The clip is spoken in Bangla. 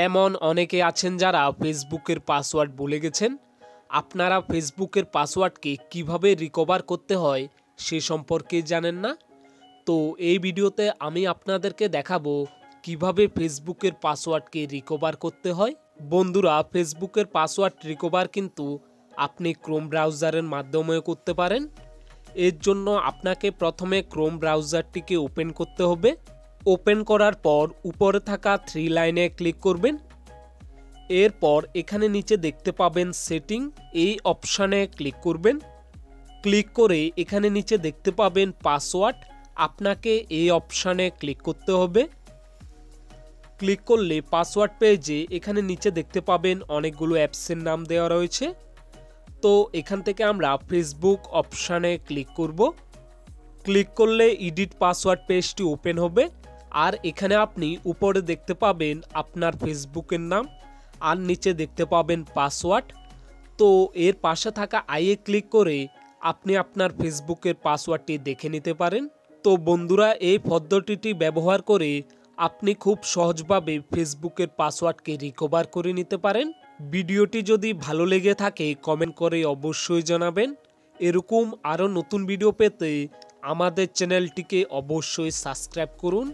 এমন অনেকে আছেন যারা ফেসবুকের পাসওয়ার্ড ভুলে গেছেন। আপনারা ফেসবুকের পাসওয়ার্ডকে কিভাবে রিকভার করতে হয় সে সম্পর্কে জানেন না। তো এই ভিডিওতে আমি আপনাদেরকে দেখাবো কিভাবে ফেসবুকের পাসওয়ার্ডকে রিকভার করতে হয়। বন্ধুরা, ফেসবুকের পাসওয়ার্ড রিকভার কিন্তু আপনি ক্রোম ব্রাউজারের মাধ্যমেও করতে পারেন। এর জন্য আপনাকে প্রথমে ক্রোম ব্রাউজারটিকে ওপেন করতে হবে। ওপেন করার পর উপরে থাকা 3 লাইনে ক্লিক করবেন। এরপর এখানে নিচে দেখতে পাবেন সেটিং, এই অপশানে ক্লিক করবেন। ক্লিক করে এখানে নিচে দেখতে পাবেন পাসওয়ার্ড, আপনাকে এই অপশানে ক্লিক করতে হবে। ক্লিক করলে পাসওয়ার্ড পেজে এখানে নিচে দেখতে পাবেন অনেকগুলো অ্যাপসের নাম দেওয়া রয়েছে। তো এখান থেকে আমরা ফেসবুক অপশানে ক্লিক করব। ক্লিক করলে এডিট পাসওয়ার্ড পেজটি ওপেন হবে। আর এখানে আপনি উপরে দেখতে পাবেন আপনার ফেসবুকের নাম, আর নিচে দেখতে পাবেন পাসওয়ার্ড। তো এর পাশে থাকা আইয়ে ক্লিক করে আপনি আপনার ফেসবুকের পাসওয়ার্ডটি দেখে নিতে পারেন। তো বন্ধুরা, এই পদ্ধতিটি ব্যবহার করে আপনি খুব সহজভাবে ফেসবুকের পাসওয়ার্ডকে রিকভার করে নিতে পারেন। ভিডিওটি যদি ভালো লেগে থাকে কমেন্ট করে অবশ্যই জানাবেন। এরকম আরও নতুন ভিডিও পেতে আমাদের চ্যানেলটিকে অবশ্যই সাবস্ক্রাইব করুন।